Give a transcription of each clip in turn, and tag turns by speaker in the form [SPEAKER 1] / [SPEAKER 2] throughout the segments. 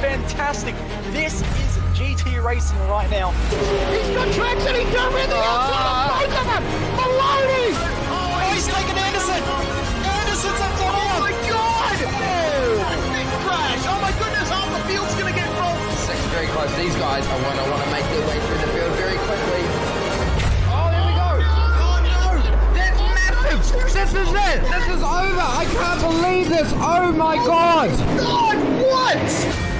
[SPEAKER 1] fantastic. This is GT racing right now.
[SPEAKER 2] He's got tracks and he's going around the outside of both of them. Maloney!
[SPEAKER 1] Oh, he's taken Anderson. Anderson's up top.
[SPEAKER 2] Oh my God! Oh, big crash. Oh my goodness, half the field's going to get rolled.
[SPEAKER 3] Second very close. These guys are want to make their way through the field very quickly.
[SPEAKER 2] Oh, here we go.
[SPEAKER 3] Oh no! That's massive! This is it! This is over! I can't believe this! Oh my God!
[SPEAKER 2] God, what?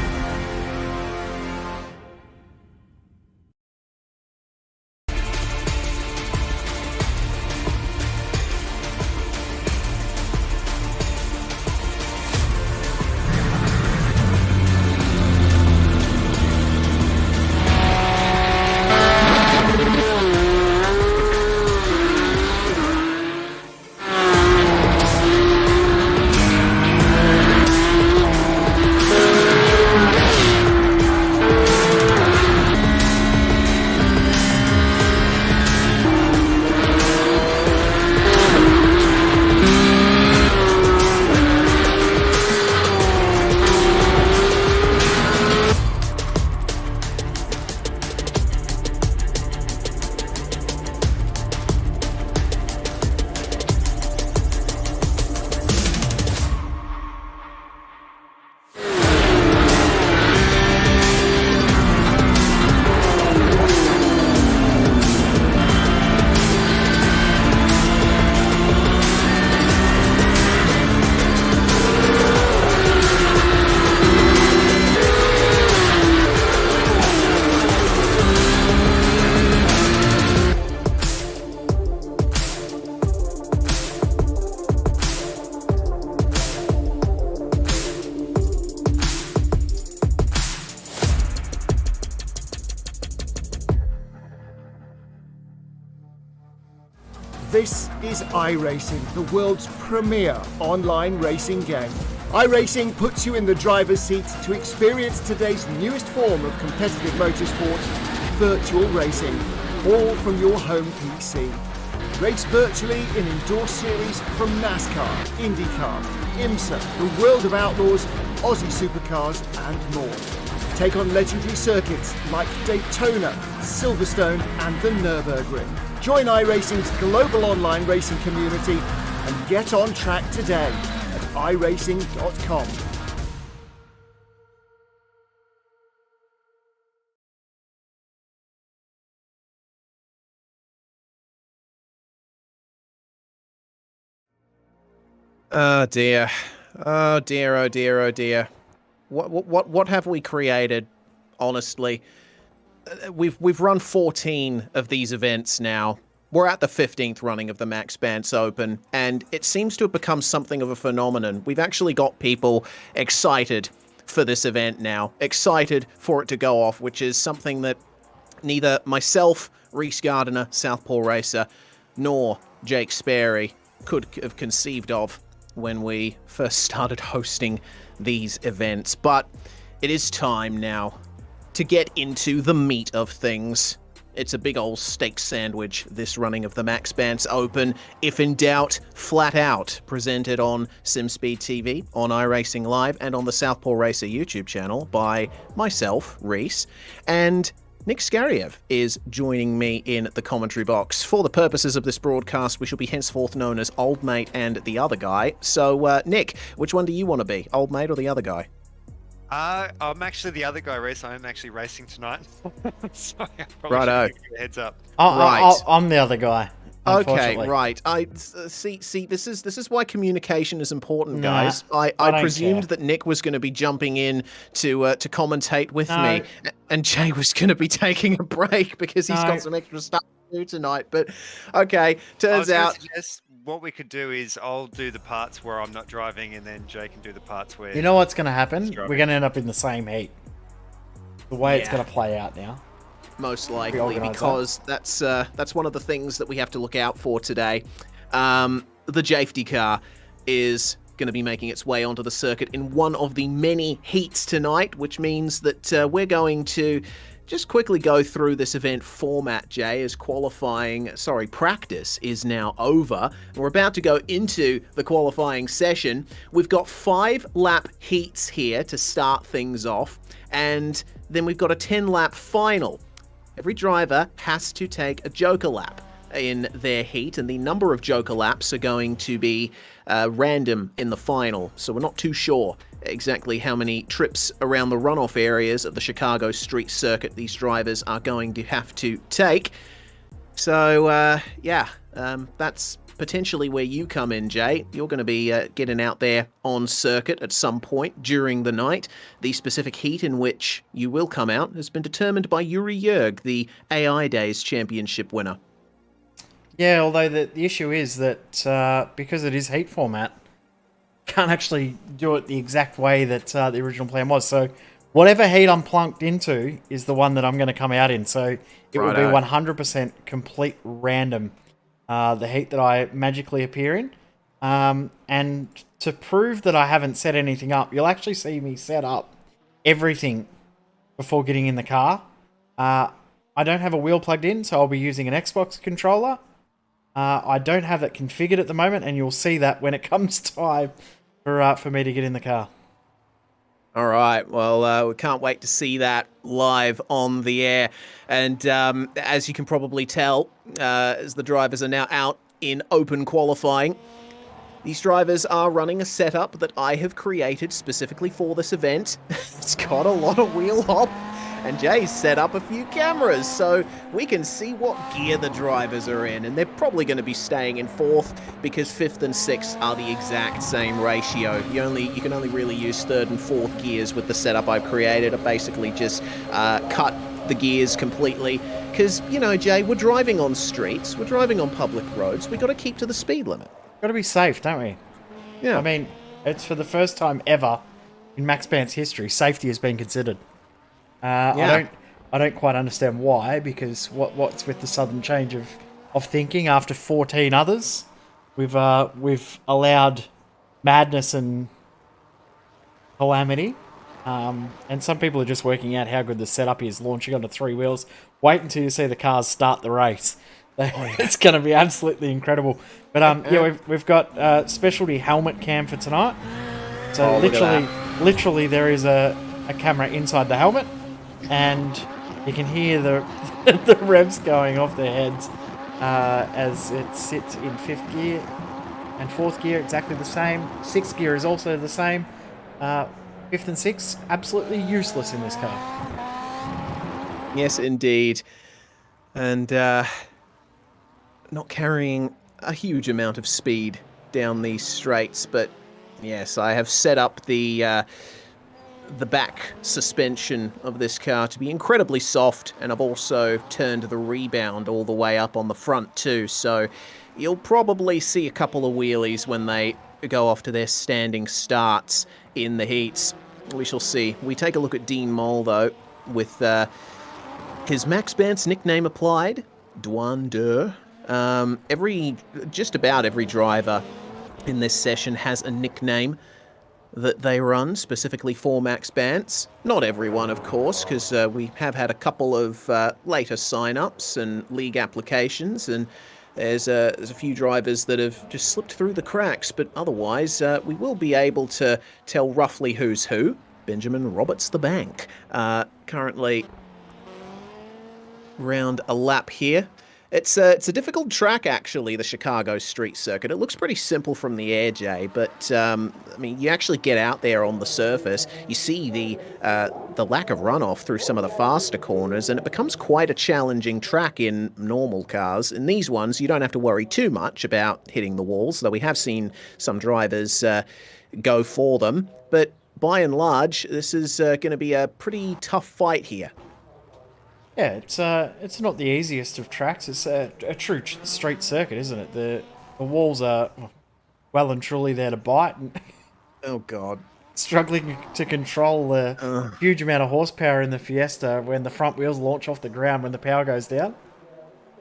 [SPEAKER 4] This is iRacing, the world's premier online racing game. iRacing puts you in the driver's seat to experience today's newest form of competitive motorsport, virtual racing, all from your home PC. Race virtually in indoor series from NASCAR, IndyCar, IMSA, the World of Outlaws, Aussie Supercars and more. Take on legendary circuits like Daytona, Silverstone and the Nürburgring. Join iRacing's global online racing community and get on track today at iRacing.com.
[SPEAKER 5] Oh dear. Oh dear, oh dear, oh dear. What have we created, honestly? We've run 14 of these events now. We're at the 15th running of the Maxx Bantz Open, and it seems to have become something of a phenomenon. We've actually got people excited for this event now, excited for it to go off, which is something that neither myself, Reese Gardiner, SouthPawRacer, nor Jake Sperry could have conceived of when we first started hosting these events. But it is time now to get into the meat of things. It's a big old steak sandwich, this running of the Maxx Bantz Open. If in doubt, flat out, presented on SimSpeed TV, on iRacing Live, and on the SouthPawRacer YouTube channel by myself, Reese, and Nick Skariev is joining me in the commentary box. For the purposes of this broadcast, we shall be henceforth known as Old Mate and the Other Guy. So, Nick, which one do you want to be, Old Mate or the Other Guy?
[SPEAKER 6] I'm actually the other guy, Reese. I'm actually racing tonight. Sorry, I probably
[SPEAKER 5] Righto.
[SPEAKER 6] should give you a heads up.
[SPEAKER 7] I'm the other guy.
[SPEAKER 5] Okay, right. I see. This is why communication is important, guys. I presumed that Nick was going to be jumping in to commentate with me, and Jay was going to be taking a break because he's got some extra stuff to do tonight. But okay, turns out.
[SPEAKER 6] What we could do is I'll do the parts where I'm not driving, and then Jay can do the parts where.
[SPEAKER 7] You know what's going to happen? We're going to end up in the same heat. The way it's going to play out now.
[SPEAKER 5] Most likely, because that's one of the things that we have to look out for today. The Jafety car is going to be making its way onto the circuit in one of the many heats tonight, which means that we're going to just quickly go through this event format, Jay, as practice is now over. And we're about to go into the qualifying session. We've got 5 lap heats here to start things off, and then we've got a 10-lap final. Every driver has to take a joker lap in their heat, and the number of joker laps are going to be random in the final, so we're not too sure exactly how many trips around the runoff areas of the Chicago street circuit these drivers are going to have to take. So that's potentially where you come in, Jay. You're going to be getting out there on circuit at some point during the night. The specific heat in which you will come out has been determined by Yuri Yerg, the AI Days championship winner.
[SPEAKER 7] Yeah, although the issue is that because it is heat format, can't actually do it the exact way that the original plan was. So whatever heat I'm plunked into is the one that I'm going to come out in. So it will be 100% complete random, the heat that I magically appear in. And to prove that I haven't set anything up, you'll actually see me set up everything before getting in the car. I don't have a wheel plugged in, so I'll be using an Xbox controller. I don't have that configured at the moment, and you'll see that when it comes time for me to get in the car.
[SPEAKER 5] All right, well, we can't wait to see that live on the air. And as you can probably tell, as the drivers are now out in open qualifying, these drivers are running a setup that I have created specifically for this event. It's got a lot of wheel hop. And Jay's set up a few cameras so we can see what gear the drivers are in. And they're probably going to be staying in 4th because 5th and 6th are the exact same ratio. You can only really use 3rd and 4th gears with the setup I've created. I basically just cut the gears completely because, you know, Jay, we're driving on streets. We're driving on public roads. We've got to keep to the speed limit.
[SPEAKER 7] Got to be safe, don't we?
[SPEAKER 5] Yeah.
[SPEAKER 7] I mean, it's for the first time ever in Maxx Bantz history, safety has been considered. I don't quite understand why, because what's with the sudden change of thinking after 14 others? We've allowed madness and calamity, and some people are just working out how good the setup is, launching onto 3 wheels. Wait until you see the cars start the race. It's going to be absolutely incredible. But we've got specialty helmet cam for tonight. So literally there is a camera inside the helmet. And you can hear the revs going off their heads as it sits in 5th gear and 4th gear, exactly the same. 6th gear is also the same. 5th and 6th, absolutely useless in this car.
[SPEAKER 5] Yes, indeed. And not carrying a huge amount of speed down these straights, but yes, I have set up the back suspension of this car to be incredibly soft, and I've also turned the rebound all the way up on the front too, so you'll probably see a couple of wheelies when they go off to their standing starts in the heats. We shall see. We take a look at Dean Moll, though, with his Maxx Bantz nickname applied, Dwan Dur. Just about every driver in this session has a nickname that they run specifically for Maxx Bantz. Not everyone, of course, because we have had a couple of later sign-ups and league applications, and there's a few drivers that have just slipped through the cracks, but otherwise we will be able to tell roughly who's who. Benjamin Roberts the Bank, currently round a lap here. It's a difficult track, actually, the Chicago street circuit. It looks pretty simple from the air, Jay, but I mean, you actually get out there on the surface, you see the lack of runoff through some of the faster corners, and it becomes quite a challenging track in normal cars. In these ones, you don't have to worry too much about hitting the walls, though we have seen some drivers go for them. But by and large, this is going to be a pretty tough fight here.
[SPEAKER 7] Yeah, it's not the easiest of tracks. It's a true street circuit, isn't it? The walls are well and truly there to bite. And
[SPEAKER 5] oh, God.
[SPEAKER 7] Struggling to control the huge amount of horsepower in the Fiesta when the front wheels launch off the ground when the power goes down.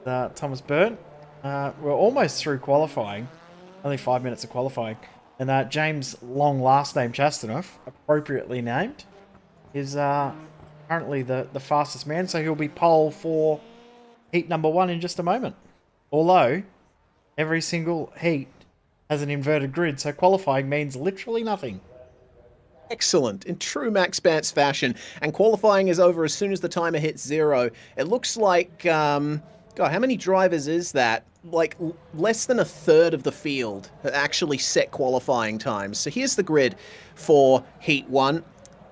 [SPEAKER 7] Thomas Byrne. We're almost through qualifying. Only 5 minutes of qualifying. And James' long last name, Chastanoff, appropriately named, is currently the fastest man, so he'll be pole for heat number 1 in just a moment. Although, every single heat has an inverted grid, so qualifying means literally nothing.
[SPEAKER 5] Excellent, in true Max Bantz fashion. And qualifying is over as soon as the timer hits 0. It looks like, God, how many drivers is that? Like, less than a third of the field actually set qualifying times. So here's the grid for Heat 1.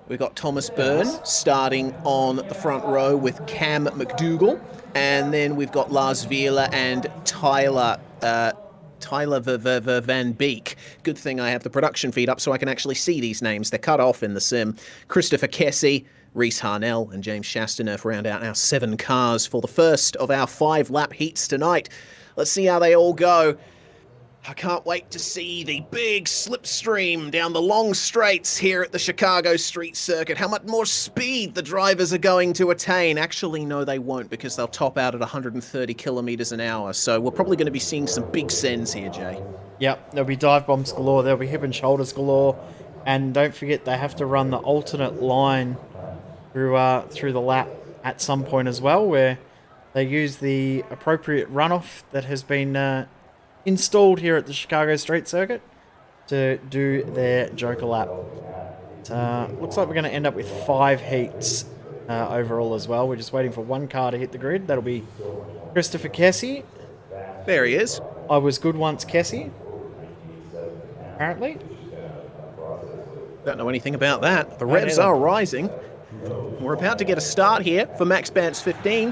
[SPEAKER 5] We've got Thomas Byrne starting on the front row with Cam McDougall. And then we've got Lars Vierler and Tyler Van Beek. Good thing I have the production feed up so I can actually see these names. They're cut off in the sim. Christopher Kessie, Reese Harnell, and James Chastaneuf round out our 7 cars for the first of our 5-lap heats tonight. Let's see how they all go. I can't wait to see the big slipstream down the long straights here at the Chicago Street Circuit. How much more speed the drivers are going to attain. Actually, no, they won't, because they'll top out at 130 kilometers an hour. So we're probably going to be seeing some big sends here, Jay.
[SPEAKER 7] Yep, there'll be dive bombs galore, there'll be hip and shoulders galore, and don't forget they have to run the alternate line through the lap at some point as well, where they use the appropriate runoff that has been installed here at the Chicago Street Circuit to do their Joker lap. Looks like we're going to end up with 5 heats overall as well. We're just waiting for one car to hit the grid. That'll be Christopher Kessie.
[SPEAKER 5] There he is.
[SPEAKER 7] I was good once, Kessie. Apparently.
[SPEAKER 5] Don't know anything about that. The revs are rising. We're about to get a start here for Max Bantz 15.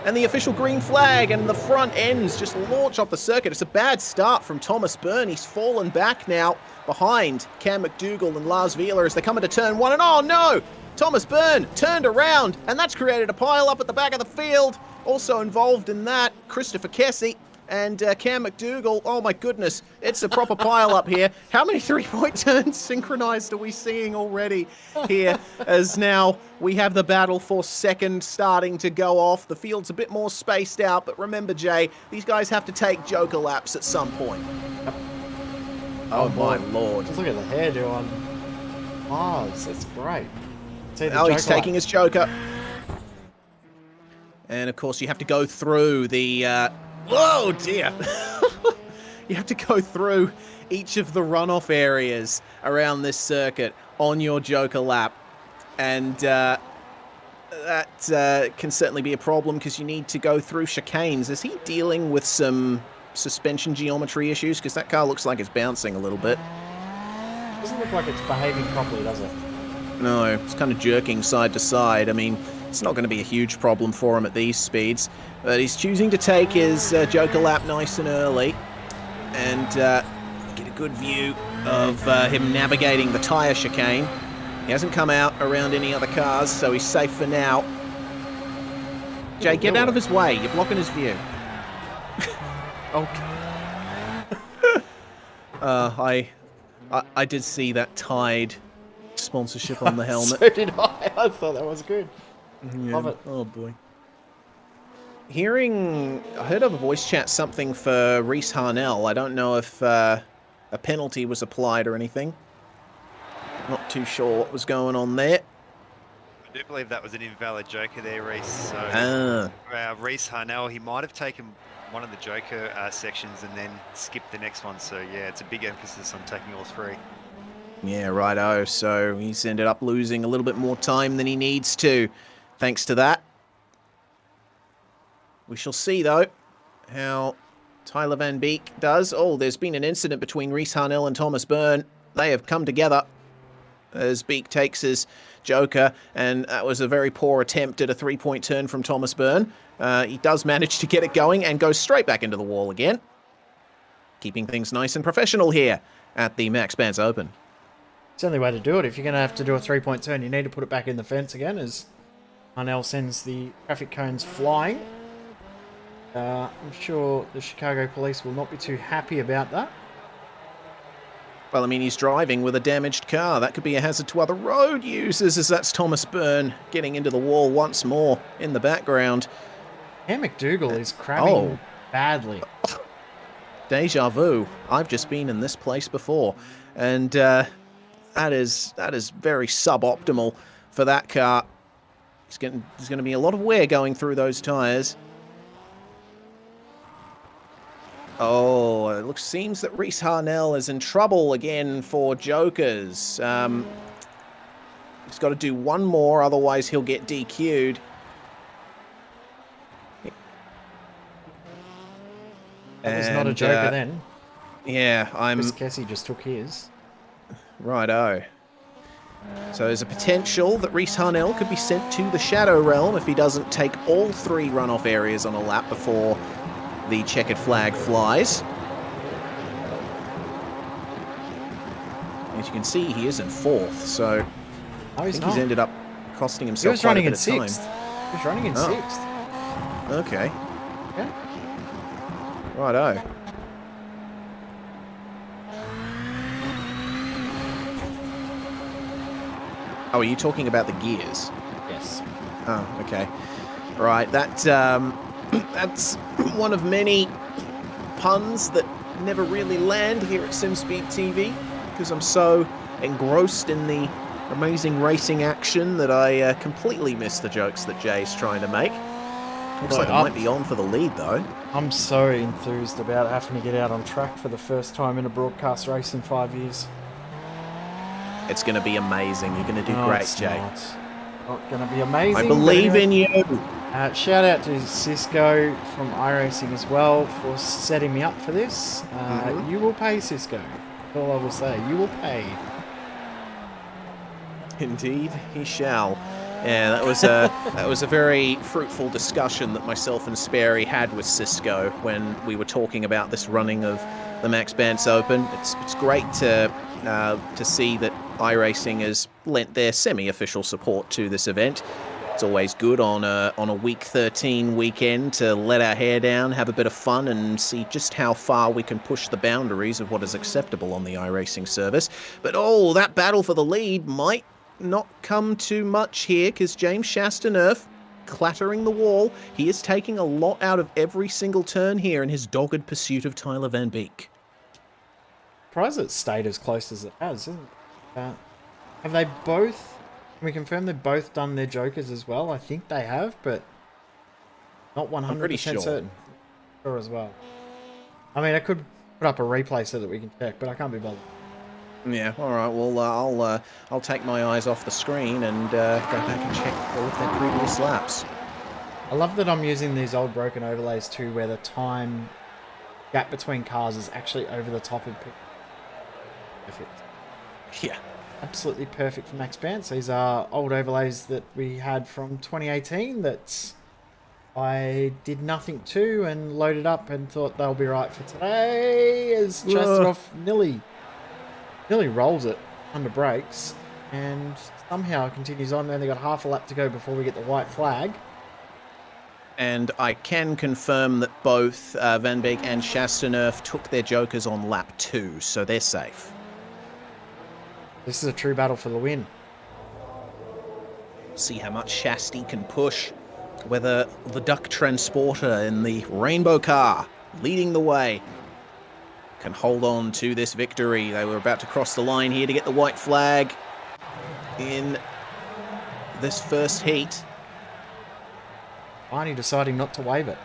[SPEAKER 5] And the official green flag and the front ends just launch off the circuit. It's a bad start from Thomas Byrne. He's fallen back now behind Cam McDougall and Lars Vierler as they come into turn 1. And oh no! Thomas Byrne turned around, and that's created a pile up at the back of the field. Also involved in that, Christopher Kessie and Cam McDougall. Oh my goodness, it's a proper pile up here. How many 3-point turns synchronized are we seeing already here, as now we have the battle for second starting to go off. The field's a bit more spaced out, but remember, Jay, these guys have to take Joker laps at some point. Oh my lord.
[SPEAKER 7] Just look at the hairdo on Mars. That's great.
[SPEAKER 5] Oh, he's taking his Joker. And of course you have to go through the whoa, dear. You have to go through each of the runoff areas around this circuit on your Joker lap. And that can certainly be a problem because you need to go through chicanes. Is he dealing with some suspension geometry issues? Because that car looks like it's bouncing a little bit.
[SPEAKER 7] Doesn't look like it's behaving properly, does it?
[SPEAKER 5] No, it's kind of jerking side to side. I mean, it's not going to be a huge problem for him at these speeds. But he's choosing to take his Joker lap nice and early and get a good view of him navigating the tyre chicane. He hasn't come out around any other cars, so he's safe for now. Jay, get out of his way. You're blocking his view. Okay. I did see that Tide sponsorship on the helmet.
[SPEAKER 7] So did I. I thought that was good.
[SPEAKER 5] Yeah.
[SPEAKER 7] Love it.
[SPEAKER 5] Oh boy. I heard of a voice chat something for Reese Harnell. I don't know if a penalty was applied or anything. Not too sure what was going on there.
[SPEAKER 6] I do believe that was an invalid Joker there, Reese. So Reese Harnell, he might have taken one of the Joker sections and then skipped the next one. So yeah, it's a big emphasis on taking all 3.
[SPEAKER 5] Yeah, righto. So he's ended up losing a little bit more time than he needs to, thanks to that. We shall see, though, how Tyler Van Beek does. Oh, there's been an incident between Reese Harnell and Thomas Byrne. They have come together as Beek takes his Joker, and that was a very poor attempt at a 3-point turn from Thomas Byrne. He does manage to get it going and goes straight back into the wall again. Keeping things nice and professional here at the Max Bantz Open.
[SPEAKER 7] It's the only way to do it. If you're going to have to do a 3-point turn, you need to put it back in the fence again as Harnell sends the traffic cones flying. I'm sure the Chicago police will not be too happy about that.
[SPEAKER 5] Well, I mean, he's driving with a damaged car. That could be a hazard to other road users, as that's Thomas Byrne getting into the wall once more in the background.
[SPEAKER 7] Cam McDougall is crabbing badly.
[SPEAKER 5] Deja vu. I've just been in this place before. And that is very suboptimal for that car. There's going to be a lot of wear going through those tyres. Oh, it seems that Reese Harnell is in trouble again for jokers. He's got to do one more, otherwise he'll get DQ'd.
[SPEAKER 7] That was not a joker then.
[SPEAKER 5] Yeah,
[SPEAKER 7] Chris Kessie just took his.
[SPEAKER 5] Righto. So there's a potential that Reese Harnell could be sent to the Shadow Realm if he doesn't take all 3 runoff areas on a lap before the checkered flag flies. As you can see, he is in 4th, so I think he's ended up costing himself.
[SPEAKER 7] He was running in
[SPEAKER 5] quite a bit of
[SPEAKER 7] 6th.
[SPEAKER 5] time.
[SPEAKER 7] He was running in 6th.
[SPEAKER 5] Okay.
[SPEAKER 7] Yeah.
[SPEAKER 5] Righto. Oh, are you talking about the gears?
[SPEAKER 7] Yes.
[SPEAKER 5] Oh, okay. Right, that's one of many puns that never really land here at SimSpeed TV because I'm so engrossed in the amazing racing action that I completely miss the jokes that Jay's trying to make. Looks like I might be on for the lead, though.
[SPEAKER 7] I'm so enthused about having to get out on track for the first time in a broadcast race in 5 years.
[SPEAKER 5] It's going to be amazing. You're going to do great, Jay.
[SPEAKER 7] Not going to be amazing.
[SPEAKER 5] I believe in you.
[SPEAKER 7] Shout out to Cisco from iRacing as well for setting me up for this. You will pay, Cisco. That's all I will say. You will pay.
[SPEAKER 5] Indeed, he shall. Yeah, that was a very fruitful discussion that myself and Sperry had with Cisco when we were talking about this running of the Maxx Bantz Open. It's great to see that iRacing has lent their semi-official support to this event. It's always good on a week 13 weekend to let our hair down, have a bit of fun, and see just how far we can push the boundaries of what is acceptable on the iRacing service. But that battle for the lead might not come too much here, because James Chastaneuf clattering the wall. He is taking a lot out of every single turn here in his dogged pursuit of Tyler Van Beek.
[SPEAKER 7] Surprised it stayed as close as it has, isn't it? Have they both... Can we confirm they've both done their jokers as well? I think they have, but not 100% certain. Sure as well. I mean, I could put up a replay so that we can check, but I can't be bothered.
[SPEAKER 5] Yeah, all right. Well, I'll take my eyes off the screen and go back and check all of their previous laps.
[SPEAKER 7] I love that I'm using these old broken overlays too, where the time gap between cars is actually over the top of. Perfect.
[SPEAKER 5] Yeah.
[SPEAKER 7] Absolutely perfect for Maxx Bantz. These are old overlays that we had from 2018 that I did nothing to and loaded up and thought they'll be right for today. As Chastaneuf nearly rolls it under brakes and somehow continues on. They only got half a lap to go before we get the white flag.
[SPEAKER 5] And I can confirm that both Van Beek and Chastaneuf took their jokers on lap 2, so they're safe.
[SPEAKER 7] This is a true battle for the win.
[SPEAKER 5] See how much Shasty can push. Whether the Duck Transporter in the Rainbow Car, leading the way, can hold on to this victory. They were about to cross the line here to get the white flag in this first heat.
[SPEAKER 7] Barney deciding not to wave it.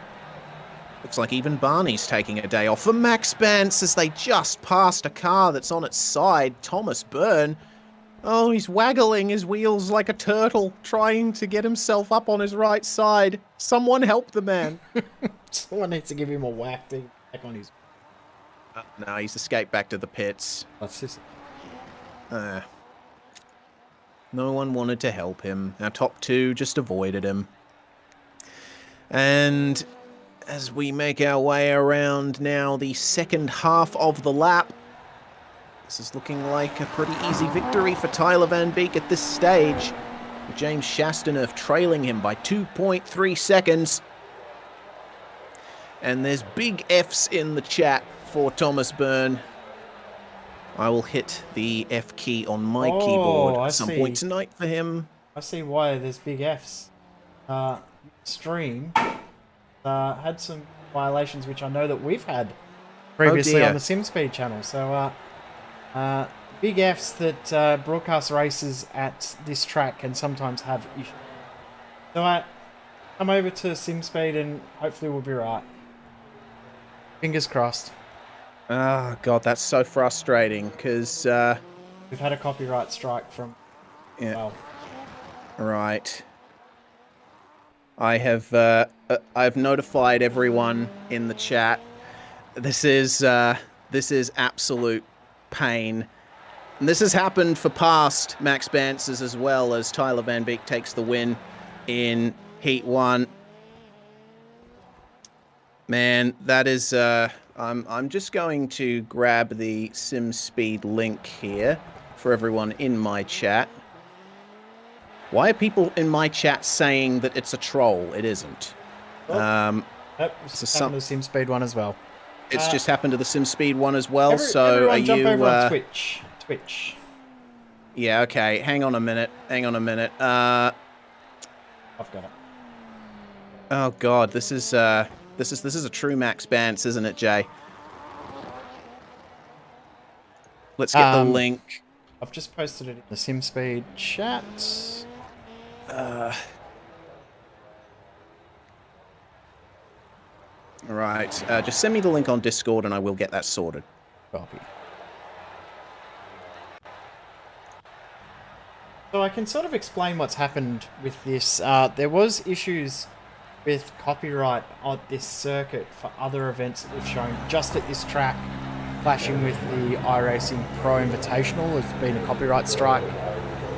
[SPEAKER 5] Looks like even Barney's taking a day off for Maxx Bantz as they just passed a car that's on its side. Thomas Byrne. Oh, he's waggling his wheels like a turtle, trying to get himself up on his right side. Someone help the man.
[SPEAKER 7] Someone needs to give him a whack to back on his...
[SPEAKER 5] No, he's escaped back to the pits.
[SPEAKER 7] That's just...
[SPEAKER 5] No one wanted to help him. Our top 2 just avoided him. And as we make our way around now the second half of the lap, this is looking like a pretty easy victory for Tyler Van Beek at this stage. With James Chastaneuf trailing him by 2.3 seconds. And there's big F's in the chat for Thomas Byrne. I will hit the F key on my keyboard at some point tonight for him.
[SPEAKER 7] I see why there's big F's. Stream had some violations, which I know that we've had previously on the SimSpeed channel. So big F's that broadcast races at this track can sometimes have issues. So come over to SimSpeed and hopefully we'll be right. Fingers crossed.
[SPEAKER 5] Oh, God, that's so frustrating, because...
[SPEAKER 7] We've had a copyright strike from...
[SPEAKER 5] yeah.
[SPEAKER 7] Well,
[SPEAKER 5] Right. I've notified everyone in the chat. This is absolute pain. And this has happened for past Max Bantz's as well, as Tyler Van Beek takes the win in Heat 1. Man, that is... I'm just going to grab the SimSpeed link here for everyone in my chat. Why are people in my chat saying that it's a troll? It isn't.
[SPEAKER 7] Nope,
[SPEAKER 5] so
[SPEAKER 7] it's happened to SimSpeed 1 as well.
[SPEAKER 5] It's just happened to the SimSpeed 1 as well, so
[SPEAKER 7] everyone
[SPEAKER 5] are
[SPEAKER 7] jump
[SPEAKER 5] you...
[SPEAKER 7] over on Twitch.
[SPEAKER 5] Yeah, okay. Hang on a minute.
[SPEAKER 7] I've got it.
[SPEAKER 5] Oh, God. This is a true Max Bantz, isn't it, Jay? Let's get the link.
[SPEAKER 7] I've just posted it in the SimSpeed chat.
[SPEAKER 5] Right. Just send me the link on Discord and I will get that sorted.
[SPEAKER 7] Copy. So I can sort of explain what's happened with this. There was issues with copyright on this circuit for other events that we've shown just at this track, clashing with the iRacing Pro Invitational. There's been a copyright strike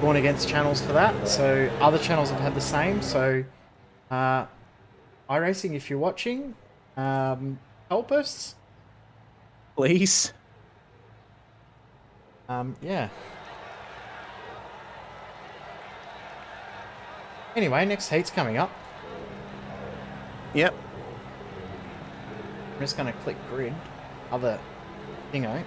[SPEAKER 7] gone against channels for that. So other channels have had the same. So iRacing, if you're watching, help us.
[SPEAKER 5] Please.
[SPEAKER 7] Yeah. Anyway, next heat's coming up.
[SPEAKER 5] Yep.
[SPEAKER 7] I'm just going to click grid. Other thingo.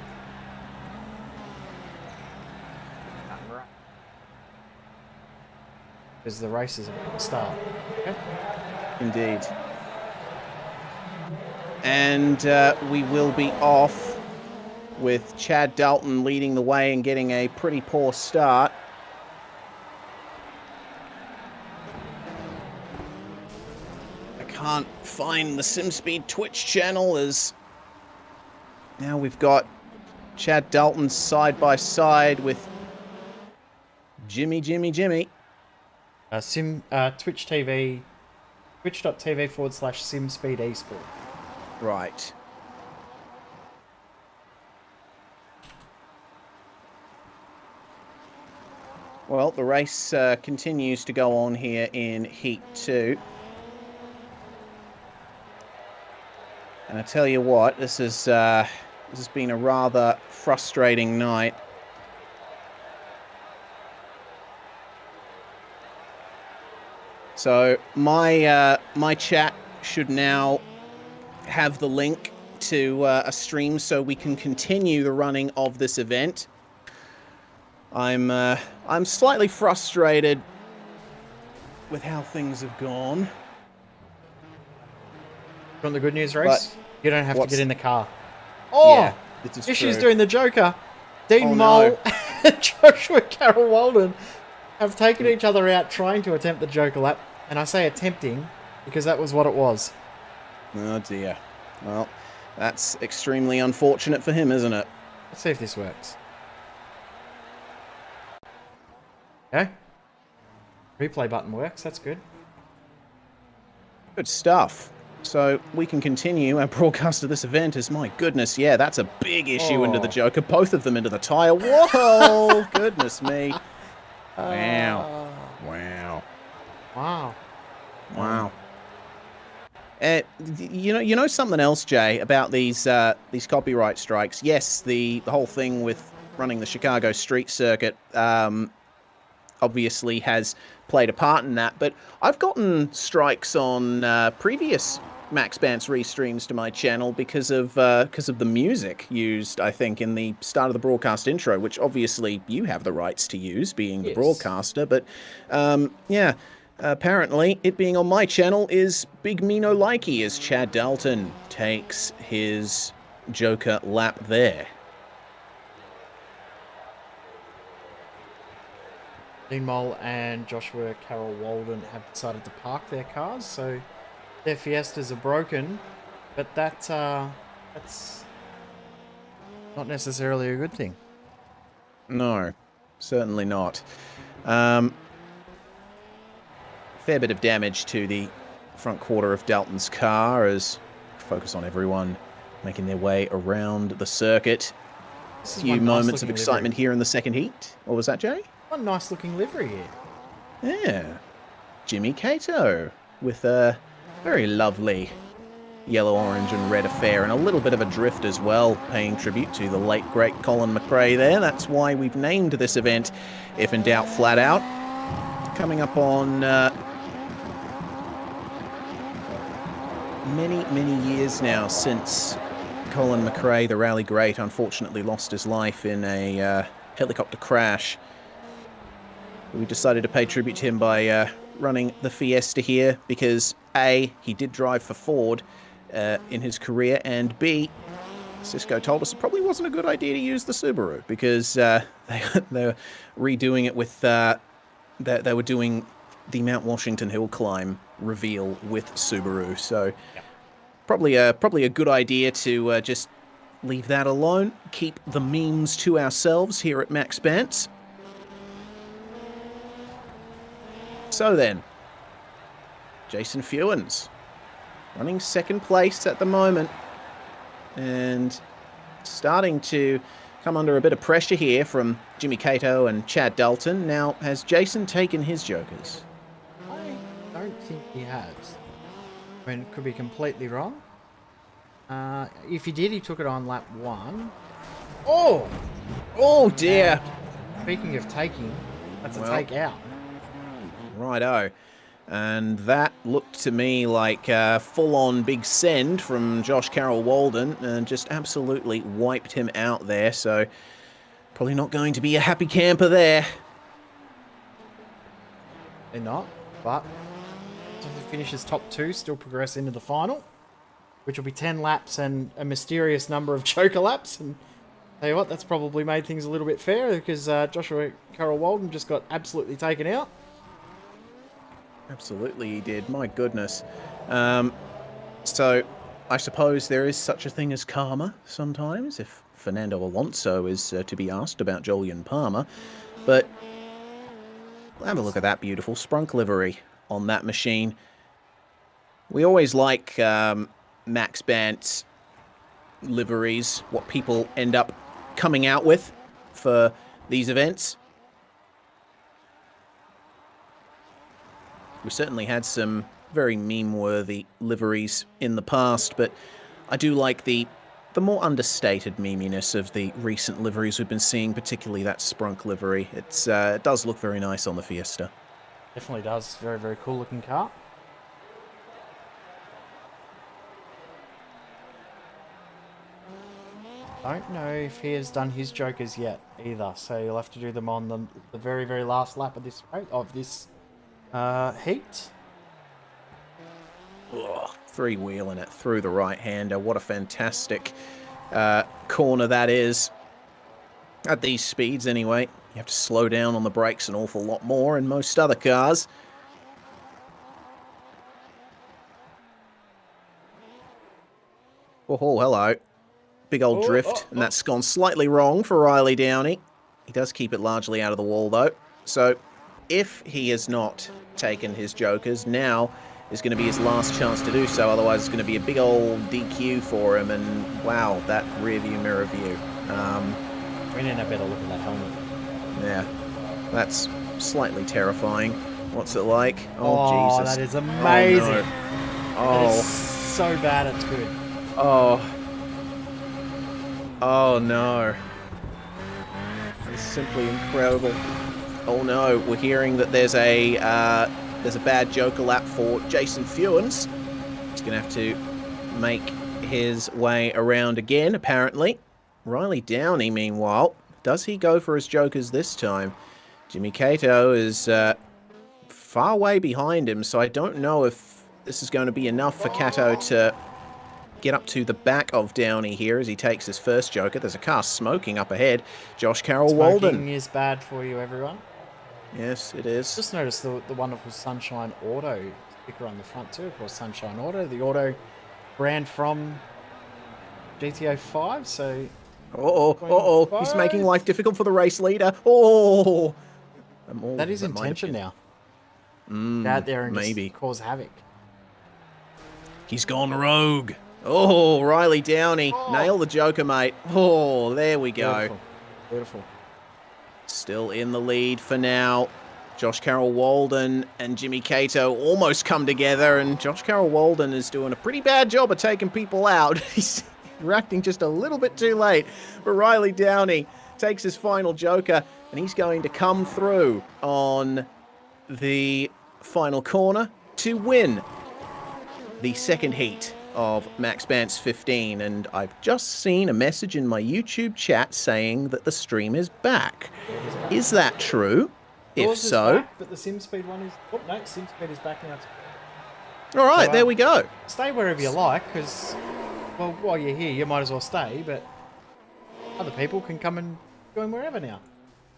[SPEAKER 7] Because the race is about to start. Okay.
[SPEAKER 5] Indeed. And we will be off with Chad Dalton leading the way and getting a pretty poor start. I can't find the SimSpeed Twitch channel, as now we've got Chad Dalton side by side with Jimmy.
[SPEAKER 7] Twitch TV, twitch.tv/SimSpeed Esport.
[SPEAKER 5] Right. Well, the race continues to go on here in Heat 2. And I tell you what, this has been a rather frustrating night. So my chat should now have the link to a stream so we can continue the running of this event. I'm slightly frustrated with how things have gone.
[SPEAKER 7] You want the good news, Race? You don't have to get in the car. Oh!
[SPEAKER 5] Yeah, this is
[SPEAKER 7] Issues
[SPEAKER 5] true.
[SPEAKER 7] doing the Joker. Dean
[SPEAKER 5] Oh,
[SPEAKER 7] Mull
[SPEAKER 5] no.
[SPEAKER 7] and Joshua Carroll Walden have taken each other out trying to attempt the Joker lap. And I say attempting because that was what it was.
[SPEAKER 5] Oh dear. Well, that's extremely unfortunate for him, isn't it?
[SPEAKER 7] Let's see if this works. Okay. Replay button works. That's good.
[SPEAKER 5] Good stuff. So we can continue our broadcast of this event as, my goodness, yeah, that's a big issue into the Joker. Both of them into the tyre. Whoa! Goodness me. Wow. Wow.
[SPEAKER 7] Wow.
[SPEAKER 5] Wow. You know something else, Jay, about these copyright strikes? Yes, the whole thing with running the Chicago street circuit obviously has played a part in that, but I've gotten strikes on previous Max Bantz restreams to my channel because of the music used, I think, in the start of the broadcast intro, which obviously you have the rights to use, being the broadcaster, but yeah. Apparently, it being on my channel is Big Mino Likey as Chad Dalton takes his Joker lap there.
[SPEAKER 7] Dean Moll and Joshua Carroll Walden have decided to park their cars, so their Fiestas are broken. But that's not necessarily a good thing.
[SPEAKER 5] No, certainly not. Fair bit of damage to the front quarter of Dalton's car as focus on everyone making their way around the circuit. A few moments of excitement here in the second heat. What was that, Jay?
[SPEAKER 7] What a nice looking livery here.
[SPEAKER 5] Yeah. Jimmy Cato with a very lovely yellow, orange and red affair and a little bit of a drift as well, paying tribute to the late, great Colin McRae there. That's why we've named this event If in Doubt, Flat Out. Coming up on many years now since Colin McRae, the rally great, unfortunately lost his life in a helicopter crash. We decided to pay tribute to him by running the Fiesta here because A, he did drive for Ford in his career, and B, Cisco told us it probably wasn't a good idea to use the Subaru because they were redoing it with, they were doing the Mount Washington Hill climb reveal with Subaru, so probably a good idea to just leave that alone, keep the memes to ourselves here at Maxx Bantz. So then, Jason Fewens running second place at the moment and starting to come under a bit of pressure here from Jimmy Cato and Chad Dalton. Now, has Jason taken his jokers?
[SPEAKER 7] I don't think he has. I mean, it could be completely wrong. If he did, he took it on lap 1. Oh!
[SPEAKER 5] Oh dear!
[SPEAKER 7] Speaking of taking, that's a take out.
[SPEAKER 5] Righto. And that looked to me like a full-on big send from Josh Carroll Walden and just absolutely wiped him out there. So probably not going to be a happy camper there.
[SPEAKER 7] They're not, but if he finishes top 2, still progress into the final, which will be 10 laps and a mysterious number of choker laps. And tell you what, that's probably made things a little bit fairer because Joshua Carroll Walden just got absolutely taken out.
[SPEAKER 5] Absolutely he did, my goodness. So I suppose there is such a thing as karma sometimes, if Fernando Alonso is to be asked about Jolyon Palmer. But have a look at that beautiful sprunk livery on that machine. We always like Maxx Bantz liveries, what people end up coming out with for these events. We certainly had some very meme-worthy liveries in the past, but I do like the more understated meminess of the recent liveries we've been seeing, particularly that sprunk livery. It does look very nice on the Fiesta.
[SPEAKER 7] Definitely does. Very, very cool looking car. Don't know if he has done his jokers yet either, so you'll have to do them on the very, very last lap of this heat.
[SPEAKER 5] Three-wheeling it through the right-hander. What a fantastic corner that is. At these speeds, anyway, you have to slow down on the brakes an awful lot more in most other cars. Oh, hello. Big old drift, and that's gone slightly wrong for Riley Downey. He does keep it largely out of the wall, though. So, if he has not taken his jokers, now is going to be his last chance to do so. Otherwise, it's going to be a big old DQ for him. And wow, that rear view mirror view.
[SPEAKER 7] We need a better look at that helmet.
[SPEAKER 5] Yeah, that's slightly terrifying. What's it like? Oh, Jesus.
[SPEAKER 7] That is amazing.
[SPEAKER 5] Oh, no.
[SPEAKER 7] That is so bad, it's good.
[SPEAKER 5] Oh no. It's simply incredible. Oh no, we're hearing that there's a bad joker lap for Jason Fewens. He's going to have to make his way around again, apparently. Riley Downey, meanwhile, does he go for his jokers this time? Jimmy Cato is far way behind him, so I don't know if this is going to be enough for Cato to get up to the back of Downey here as he takes his first joker. There's a car smoking up ahead. Josh Carroll Walden.
[SPEAKER 7] Smoking is bad for you, everyone.
[SPEAKER 5] Yes, it is.
[SPEAKER 7] Just noticed the wonderful Sunshine Auto sticker on the front too. Of course, Sunshine Auto, the auto brand from GTA 5. So,
[SPEAKER 5] He's making life difficult for the race leader. Oh,
[SPEAKER 7] that is intention now. Get out there and
[SPEAKER 5] maybe
[SPEAKER 7] just cause havoc.
[SPEAKER 5] He's gone rogue. Oh, Riley Downey. Nail the Joker, mate. Oh, there we go.
[SPEAKER 7] Beautiful. Beautiful.
[SPEAKER 5] Still in the lead for now. Josh Carroll Walden and Jimmy Cato almost come together, and Josh Carroll Walden is doing a pretty bad job of taking people out. He's reacting just a little bit too late. But Riley Downey takes his final Joker, and he's going to come through on the final corner to win the second heat of Maxx Bantz 15. And I've just seen a message in my YouTube chat saying that the stream is back. Is that true? If so,
[SPEAKER 7] back, but the SimSpeed one is. Oh no, SimSpeed is back now.
[SPEAKER 5] All right,
[SPEAKER 7] So,
[SPEAKER 5] there we go.
[SPEAKER 7] Stay wherever you like, because well, while you're here, you might as well stay. But other people can come and join wherever now.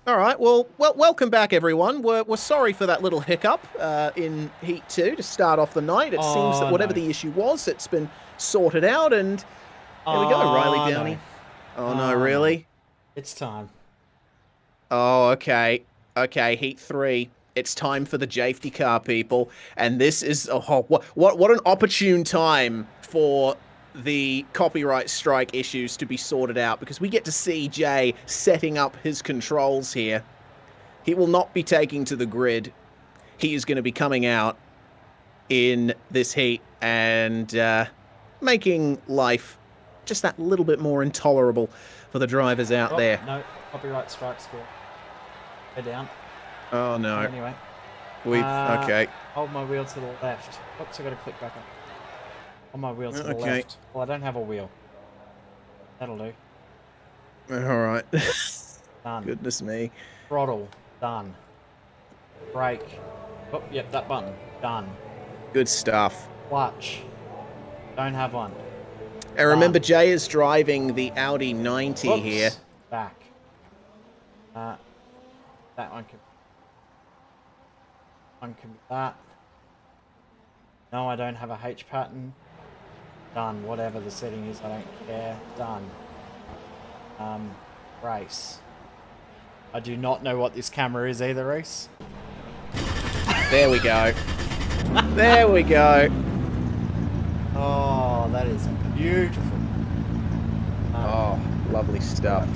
[SPEAKER 5] All right, well, welcome back, everyone. We're sorry for that little hiccup in Heat 2 to start off the night. It seems that whatever the issue was, it's been sorted out, and there we go, Riley Downey. No. Oh, no, really?
[SPEAKER 7] It's time.
[SPEAKER 5] Oh, okay. Okay, Heat 3. It's time for the Jafety car, people. And this is what an opportune time for the copyright strike issues to be sorted out, because we get to see Jay setting up his controls here. He will not be taking to the grid. He is going to be coming out in this heat and making life just that little bit more intolerable for the drivers out there.
[SPEAKER 7] No, copyright strike score. Go down.
[SPEAKER 5] Oh no.
[SPEAKER 7] Anyway.
[SPEAKER 5] Okay.
[SPEAKER 7] Hold my wheel to the left. Oops, I got to click back up. On my wheel to the left. Well, I don't have a wheel. That'll do.
[SPEAKER 5] All right.
[SPEAKER 7] Done.
[SPEAKER 5] Goodness me.
[SPEAKER 7] Throttle. Done. Brake. Oh, yep, that button. Done.
[SPEAKER 5] Good stuff.
[SPEAKER 7] Clutch. Don't have one.
[SPEAKER 5] And remember, Jay is driving the Audi 90 here.
[SPEAKER 7] Back. That one can... One can be that. No, I don't have a H pattern. Done. Whatever the setting is, I don't care. Done. Race. I do not know what this camera is either, Reese.
[SPEAKER 5] There we go. There we go.
[SPEAKER 7] Oh, that is beautiful.
[SPEAKER 5] Oh, lovely stuff.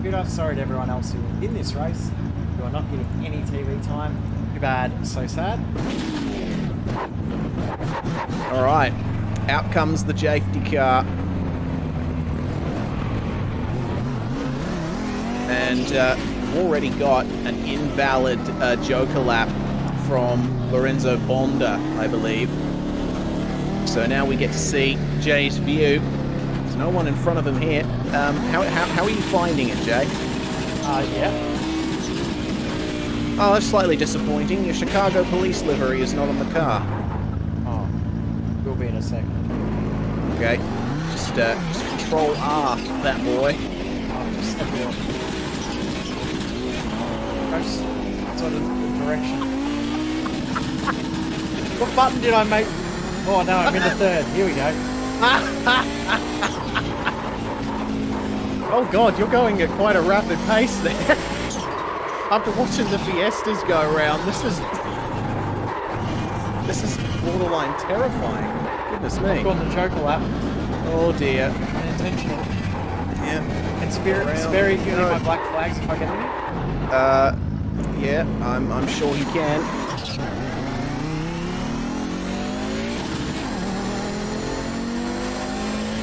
[SPEAKER 7] Good. Sorry to everyone else who was in this race. You are not getting any TV time. Too bad. So sad.
[SPEAKER 5] All right. Out comes the Jafety car. And we've already got an invalid Joker lap from Lorenzo Bonda, I believe. So now we get to see Jay's view. There's no one in front of him here. How are you finding it, Jay?
[SPEAKER 7] Yeah.
[SPEAKER 5] Oh, that's slightly disappointing. Your Chicago police livery is not on the car.
[SPEAKER 7] Oh, we'll be in a second.
[SPEAKER 5] Okay. Just control R, that boy.
[SPEAKER 7] I'll just step you off. Sort of direction. What button did I make? Oh no, I'm in the third. Here we go.
[SPEAKER 5] Oh god, you're going at quite a rapid pace there. After watching the Fiestas go around, this is borderline terrifying. Goodness me.
[SPEAKER 7] I've gone the Joker lap.
[SPEAKER 5] Oh dear.
[SPEAKER 7] Unintentional.
[SPEAKER 5] Yeah.
[SPEAKER 7] And Sperry, can you my black flags if I get any?
[SPEAKER 5] Yeah, I'm sure he can.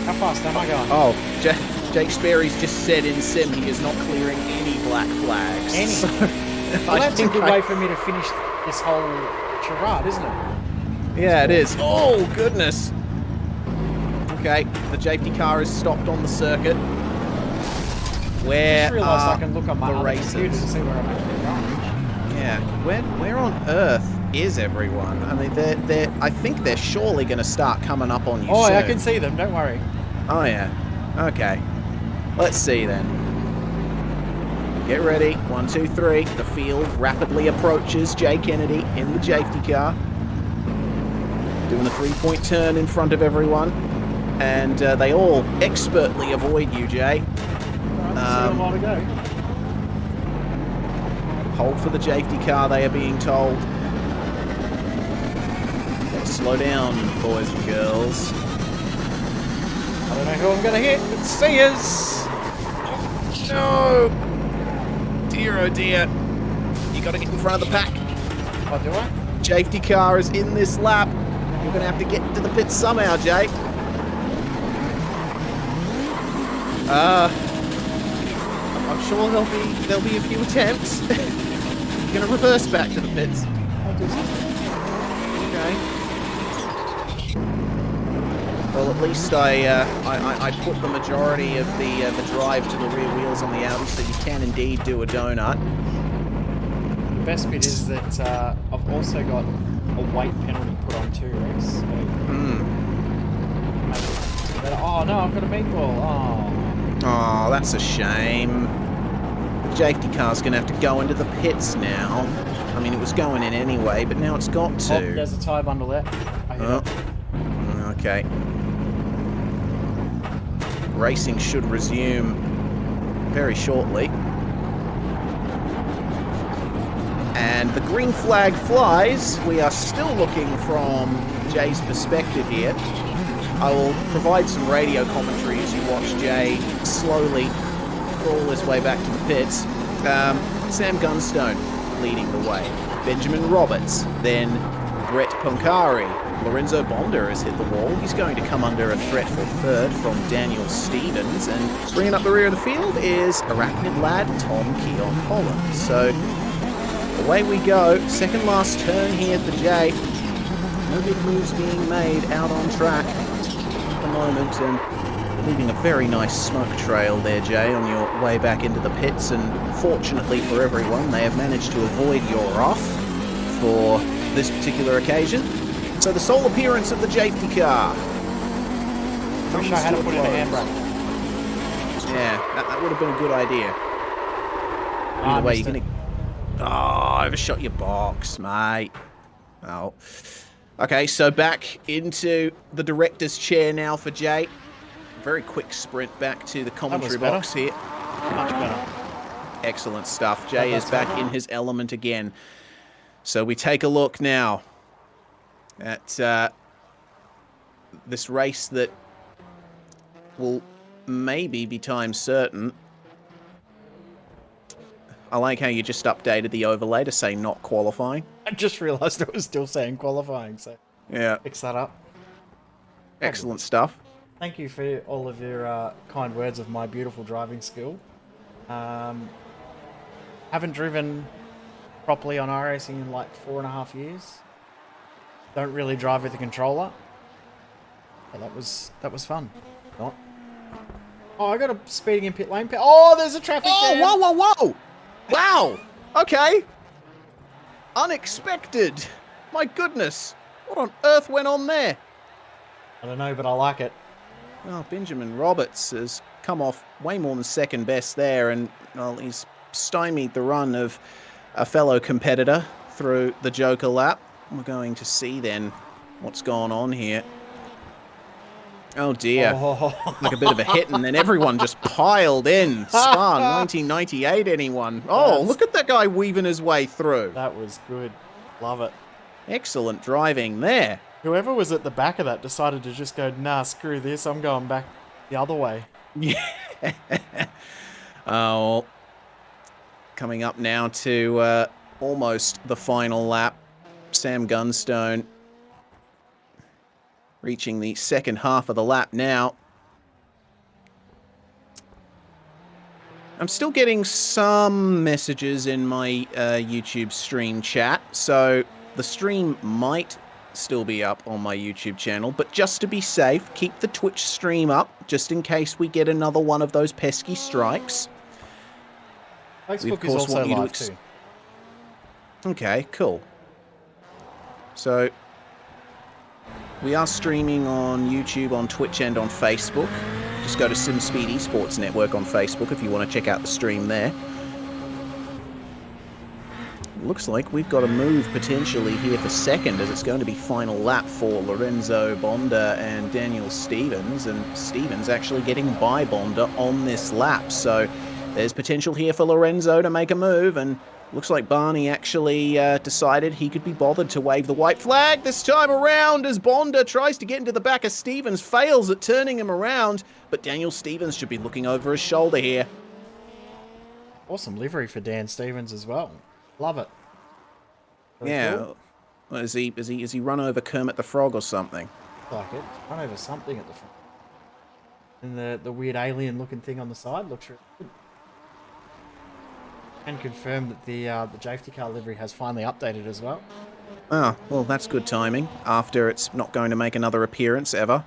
[SPEAKER 7] How fast am I going?
[SPEAKER 5] Oh, Jake Sperry's just said in Sim he is not clearing any black flags.
[SPEAKER 7] Any?
[SPEAKER 5] So,
[SPEAKER 7] well, that's a good way for me to finish this whole charade, isn't it?
[SPEAKER 5] Yeah, it is. Oh, goodness. Okay, the Jafety car is stopped on the circuit. Where
[SPEAKER 7] I just realised
[SPEAKER 5] are
[SPEAKER 7] I can look on my
[SPEAKER 5] the
[SPEAKER 7] other computer to
[SPEAKER 5] racers?
[SPEAKER 7] see where I'm actually going.
[SPEAKER 5] Yeah, where on earth is everyone? I mean, I think they're surely going to start coming up on you soon.
[SPEAKER 7] I can see them, don't worry.
[SPEAKER 5] Oh, yeah. Okay. Let's see, then. Get ready. 1, 2, 3. The field rapidly approaches Jay Kennedy in the safety car. Doing a 3-point turn in front of everyone. And they all expertly avoid you, Jay.
[SPEAKER 7] Still a while to go.
[SPEAKER 5] Hold for the safety car, they are being told. Okay, slow down, boys and girls.
[SPEAKER 7] I don't know who I'm going to hit. It's Sears.
[SPEAKER 5] No! Dear, oh dear. You got to get in front of the pack.
[SPEAKER 7] Oh, do I?
[SPEAKER 5] Safety car is in this lap. You're going to have to get into the pits somehow, Jay. I'm sure there'll be a few attempts. You're going to reverse back to the pits. Okay. Well, at least I put the majority of the drive to the rear wheels on the Audi, so you can indeed do a donut.
[SPEAKER 7] The best bit is that I've also got a weight penalty put on too, Rex. So oh no, I've got a meatball.
[SPEAKER 5] Oh, that's a shame. The safety car's going to have to go into the pits now. I mean, it was going in anyway, but now it's got to.
[SPEAKER 7] Oh, there's a tyre bundle there.
[SPEAKER 5] Okay. Racing should resume very shortly. And the green flag flies. We are still looking from Jay's perspective here. I will provide some radio commentary as you watch Jay slowly crawl his way back to the pits. Sam Gunstone leading the way. Benjamin Roberts, then Brett Poncari. Lorenzo Bonda has hit the wall. He's going to come under a threat for third from Daniel Stevens. And bringing up the rear of the field is Arachnid lad Tom Keon Holland. So away we go. Second last turn here for Jay. No big moves being made out on track at the moment, and leaving a very nice smoke trail there, Jay, on your way back into the pits. And fortunately for everyone, they have managed to avoid your off for this particular occasion. So the sole appearance of the safety car.
[SPEAKER 7] Wish I had to put in a handbrake.
[SPEAKER 5] Yeah, that would have been a good idea. Either way, you're going to... Oh, overshot your box, mate. Oh. Okay, so back into the director's chair now for Jay. Very quick sprint back to the commentary box here.
[SPEAKER 7] Much better.
[SPEAKER 5] Excellent stuff. Jay is back in his element again. So we take a look now at this race that will maybe be time certain. I like how you just updated the overlay to say not qualifying.
[SPEAKER 7] I just realised it was still saying qualifying, so
[SPEAKER 5] yeah,
[SPEAKER 7] fix that up.
[SPEAKER 5] Excellent stuff.
[SPEAKER 7] Thank you for all of your kind words of my beautiful driving skill. Haven't driven properly on iRacing in like 4.5 years. Don't really drive with a controller. But that was fun. Not. Oh, I got a speeding in pit lane. Oh, there's a traffic jam.
[SPEAKER 5] Whoa, whoa, whoa! Wow! Okay. Unexpected. My goodness. What on earth went on there?
[SPEAKER 7] I don't know, but I like it.
[SPEAKER 5] Well, Benjamin Roberts has come off way more than second best there, and well, he's stymied the run of a fellow competitor through the Joker lap. We're going to see then what's gone on here. Oh dear. Like a bit of a hit, and then everyone just piled in. Spa 1998, anyone? Oh, look at that guy weaving his way through.
[SPEAKER 7] That was good. Love it. Excellent
[SPEAKER 5] driving there.
[SPEAKER 7] Whoever was at the back of that decided to just go, nah, screw this, I'm going back the other way.
[SPEAKER 5] Yeah. Oh, coming up now to almost the final lap. Sam Gunstone reaching the second half of the lap now. I'm still getting some messages in my YouTube stream chat, so the stream might still be up on my YouTube channel, but just to be safe, keep the Twitch stream up, just in case we get another one of those pesky strikes.
[SPEAKER 7] Facebook is also live too.
[SPEAKER 5] Okay, cool. So, we are streaming on YouTube, on Twitch, and on Facebook. Just go to SimSpeed Esports Network on Facebook if you want to check out the stream there. looks like we've got a move potentially here for second, as it's going to be final lap for Lorenzo Bonda and Daniel Stevens, and Stevens actually getting by Bonda on this lap. So there's potential here for Lorenzo to make a move, and looks like Barney actually decided he could be bothered to wave the white flag this time around as Bonda tries to get into the back of Stevens, fails at turning him around, but Daniel Stevens should be looking over his shoulder here.
[SPEAKER 7] Awesome livery for Dan Stevens as well. Love it. Very
[SPEAKER 5] Yeah.
[SPEAKER 7] cool.
[SPEAKER 5] Well, is he run over Kermit the Frog or something?
[SPEAKER 7] Like it. Run over something at the front. And the weird alien looking thing on the side looks really good. And confirm that the safety car livery has finally updated as well.
[SPEAKER 5] Oh, well, that's good timing, after it's not going to make another appearance ever.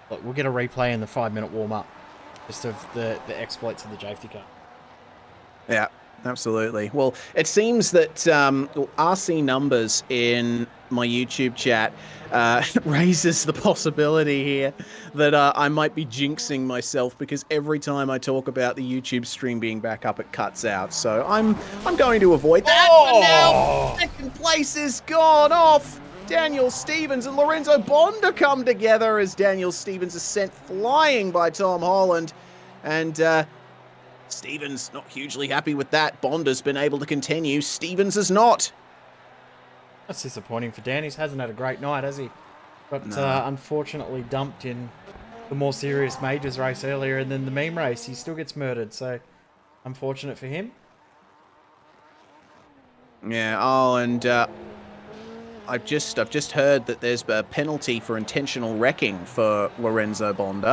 [SPEAKER 7] Look, we'll get a replay in the 5-minute warm-up. Just of the exploits of the safety car.
[SPEAKER 5] Yeah, absolutely. Well, it seems that RC Numbers in my YouTube chat raises the possibility here that I might be jinxing myself, because every time I talk about the YouTube stream being back up, it cuts out. So I'm going to avoid that. But now second place is gone off. Daniel Stevens and Lorenzo Bonda come together as Daniel Stevens is sent flying by Tom Holland, and Stevens not hugely happy with that. Bonda's been able to continue. Stevens is not.
[SPEAKER 7] That's disappointing for Dan. He hasn't had a great night, has he? But unfortunately dumped in the more serious majors race earlier, and then the meme race, he still gets murdered. So unfortunate for him.
[SPEAKER 5] Yeah. Oh, and I've just heard that there's a penalty for intentional wrecking for Lorenzo Bonda.